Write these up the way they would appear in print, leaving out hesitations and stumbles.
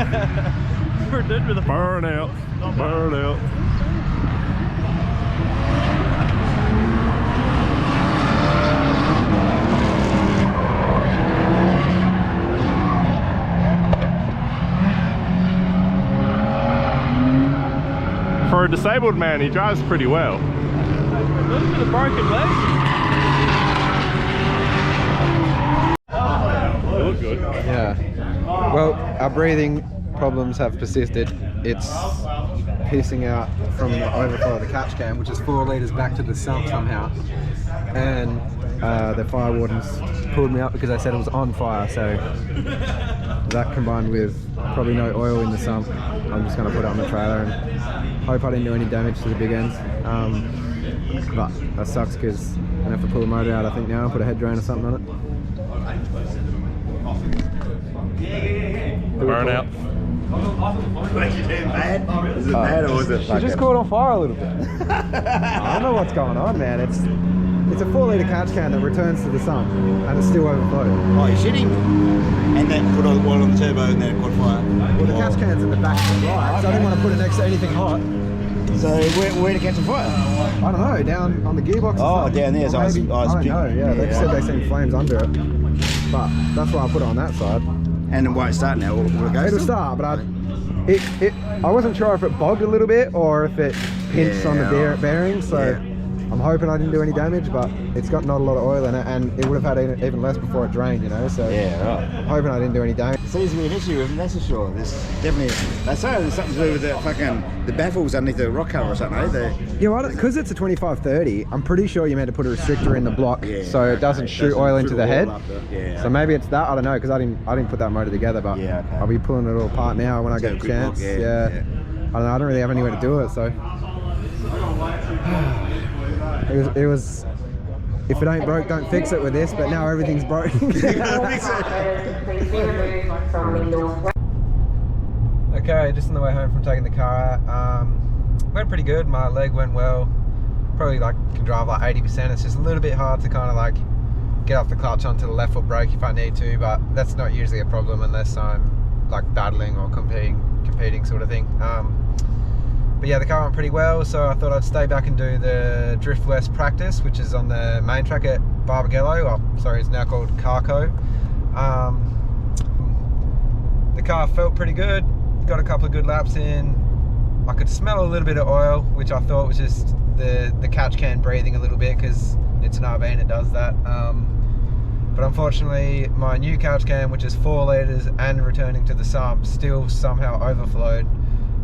We're done with the burnout. Burnout. For a disabled man, he drives pretty well. A little bit of broken leg. They look good. Yeah. Well, our breathing problems have persisted. It's pissing out from the overflow of the catch can, which is 4 litres back to the sump somehow. And the fire wardens pulled me up because I said it was on fire. So that combined with probably no oil in the sump, I'm just going to put it on the trailer and hope I didn't do any damage to the big ends. But that sucks because I'm going to have to pull the motor out, I think, now and put a head drain or something on it. Burnout. Was you doing bad? Was it bad or was it She just caught on fire a little bit. I don't know what's going on, man. It's a 4 litre catch can that returns to the sump and it's still overflowed. Oh, you're shitting? And then put oil on the turbo and then it caught fire? Well, the catch can's in the back of the ride, so I didn't want to put it next to anything hot. So where to catch a fire? I don't know, down on the gearbox. Oh, down there. So I don't know, yeah. They said they seen flames under it. But that's why I put it on that side. And it won't start now, will it go? It'll start, but I wasn't sure if it bogged a little bit or if it pinched on the bearing, so I'm hoping I didn't do any damage, but it's got not a lot of oil in it, and it would have had even less before it drained, you know, so I'm hoping I didn't do any damage. It seems to be an issue with them, that's for sure. There's definitely, they say there's something to do with the baffles underneath the rock cover or something, eh? Yeah, well, because it's a 25-30, I'm pretty sure you're meant to put a restrictor in the block so it doesn't shoot oil into the head. So maybe it's that, I don't know, because I didn't put that motor together, but I'll be pulling it all apart now when I get a chance. I don't know, I don't really have anywhere to do it, so. It was, if it ain't broke, don't fix it with this, but now everything's broken. Okay, just on the way home from taking the car out. Went pretty good, my leg went well. Probably can drive 80%. It's just a little bit hard to kind of get off the clutch onto the left foot brake if I need to, but that's not usually a problem unless I'm battling or competing sort of thing. But yeah, the car went pretty well, so I thought I'd stay back and do the Drift West practice, which is on the main track at Barbagallo. Oh, sorry, it's now called Carco. The car felt pretty good, got a couple of good laps in. I could smell a little bit of oil, which I thought was just the catch can breathing a little bit, because it's an RB and it does that. But unfortunately, my new catch can, which is 4 litres and returning to the sump, still somehow overflowed.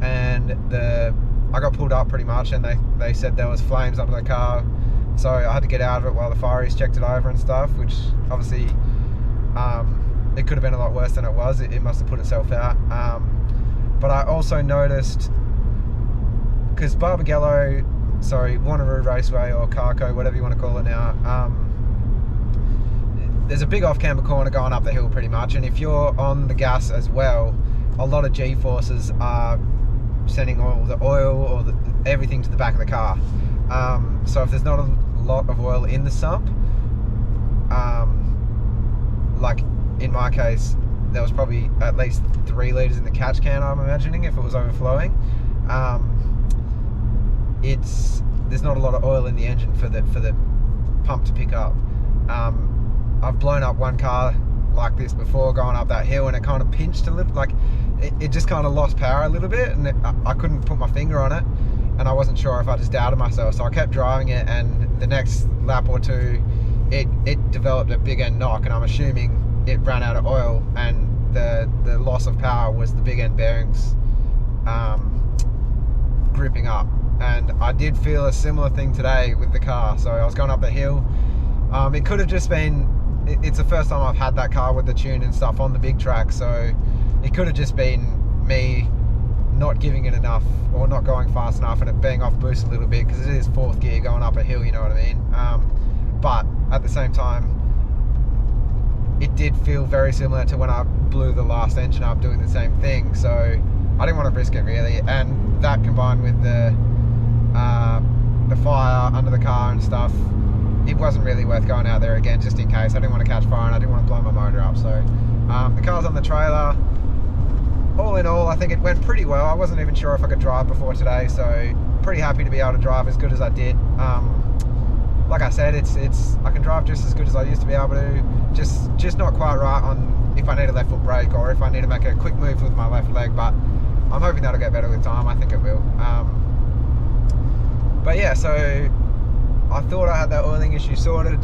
And I got pulled up pretty much, and they said there was flames under the car, so I had to get out of it while the fireys checked it over and stuff, which obviously it could have been a lot worse than it was. It must have put itself out. But I also noticed, because Barbagallo, sorry, Wanneroo Raceway or Carco, whatever you want to call it now, there's a big off-camber corner going up the hill pretty much, and if you're on the gas as well, a lot of G-forces are sending all the oil or everything to the back of the car. So if there's not a lot of oil in the sump, like in my case, there was probably at least 3 litres in the catch can, I'm imagining, if it was overflowing. There's not a lot of oil in the engine for the pump to pick up. I've blown up one car like this before going up that hill, and it kind of pinched a little, it just kind of lost power a little bit, and I couldn't put my finger on it, and I wasn't sure if I just doubted myself, so I kept driving it, and the next lap or two it developed a big end knock, and I'm assuming it ran out of oil, and the loss of power was the big end bearings gripping up. And I did feel a similar thing today with the car. So I was going up the hill, it could have just been, it's the first time I've had that car with the tune and stuff on the big track, so it could have just been me not giving it enough or not going fast enough and it being off boost a little bit, because it is 4th gear going up a hill, you know what I mean. But at the same time, it did feel very similar to when I blew the last engine up doing the same thing, so I didn't want to risk it really. And that combined with the fire under the car and stuff, it wasn't really worth going out there again just in case. I didn't want to catch fire and I didn't want to blow my motor up. So the car's on the trailer. all in all, I think it went pretty well. I wasn't even sure if I could drive before today, so pretty happy to be able to drive as good as I did. Like I said, I can drive just as good as I used to be able to. Just not quite right on if I need a left foot brake or if I need to make a quick move with my left leg. But I'm hoping that'll get better with time. I think it will. But yeah, so I thought I had that oiling issue sorted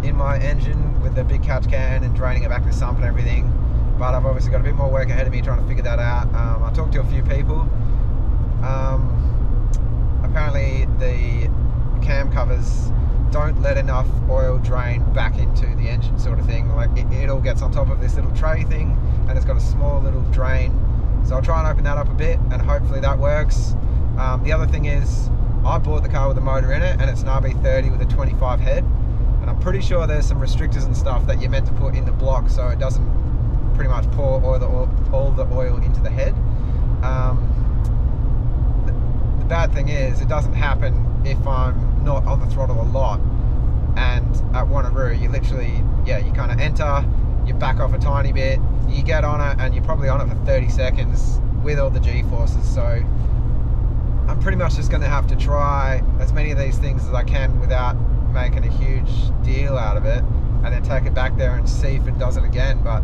in my engine with the big catch can and draining it back to the sump and everything. But I've obviously got a bit more work ahead of me trying to figure that out. I talked to a few people. Apparently the cam covers don't let enough oil drain back into the engine, sort of thing. Like it all gets on top of this little tray thing and it's got a small little drain. So I'll try and open that up a bit and hopefully that works. The other thing is I bought the car with a motor in it and it's an RB30 with a 25 head. And I'm pretty sure there's some restrictors and stuff that you're meant to put in the block so it doesn't pretty much pour all the oil into the head. The bad thing is it doesn't happen if I'm not on the throttle a lot. And at Wanneroo, you literally, you kind of enter, you back off a tiny bit, you get on it, and you're probably on it for 30 seconds with all the G-forces. So I'm pretty much just going to have to try as many of these things as I can without making a huge deal out of it, and then take it back there and see if it does it again. But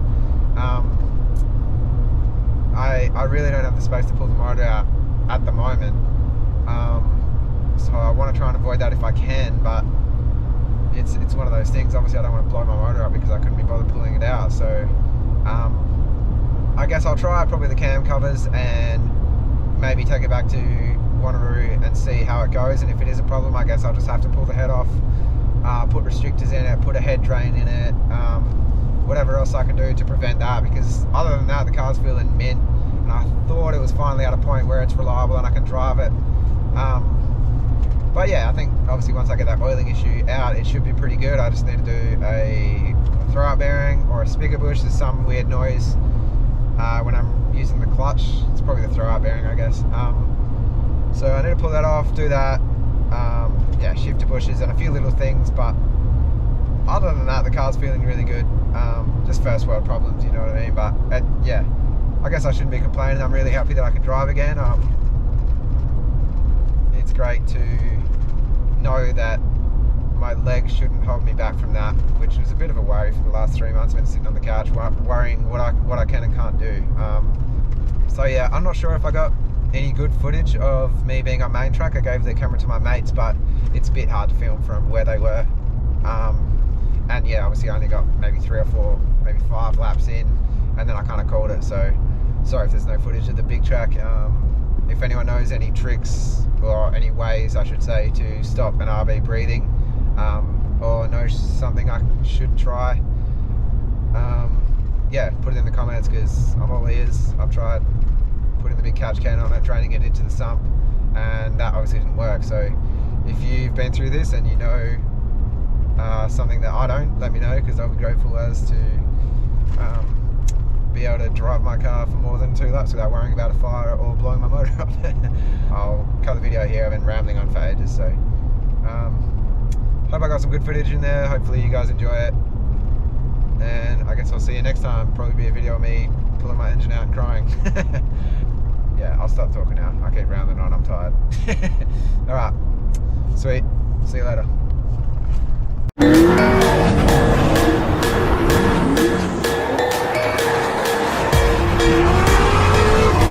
I really don't have the space to pull the motor out at the moment. So I want to try and avoid that if I can, but it's one of those things. Obviously I don't want to blow my motor up because I couldn't be bothered pulling it out. So I guess I'll try probably the cam covers and maybe take it back to Wanneroo and see how it goes. And if it is a problem, I guess I'll just have to pull the head off, put restrictors in it, put a head drain in it, whatever else I can do to prevent that, because other than that the car's feeling mint and I thought it was finally at a point where it's reliable and I can drive it. But yeah, I think obviously once I get that oiling issue out, it should be pretty good. I just need to do a throw-out bearing or a spigot bush. There's some weird noise when I'm using the clutch. It's probably the throw-out bearing, I guess. So I need to pull that off, do that. Yeah, shifter bushes and a few little things, but other than that, the car's feeling really good. Just first world problems, you know what I mean? But yeah, I guess I shouldn't be complaining. I'm really happy that I can drive again. It's great to know that my legs shouldn't hold me back from that, which was a bit of a worry for the last 3 months. I've been sitting on the couch worrying what I can and can't do. So yeah, I'm not sure if I got any good footage of me being on main track. I gave the camera to my mates, but it's a bit hard to film from where they were. And yeah, obviously I only got maybe 3 or 4, maybe 5 laps in, and then I kind of called it. So sorry if there's no footage of the big track. If anyone knows any tricks or any ways, I should say, to stop an RB breathing, or knows something I should try, yeah, put it in the comments, because I'm all ears. I've tried putting the big catch can on it, draining it into the sump, and that obviously didn't work. So if you've been through this and you know something that I don't, let me know, because I'll be grateful as to be able to drive my car for more than 2 laps without worrying about a fire or blowing my motor up. I'll cut the video here. I've been rambling on for ages, so hope I got some good footage in there. Hopefully you guys enjoy it, and I guess I'll see you next time. Probably be a video of me pulling my engine out and crying. Yeah, I'll stop talking now. I keep rambling on, I'm tired. Alright, sweet, see you later.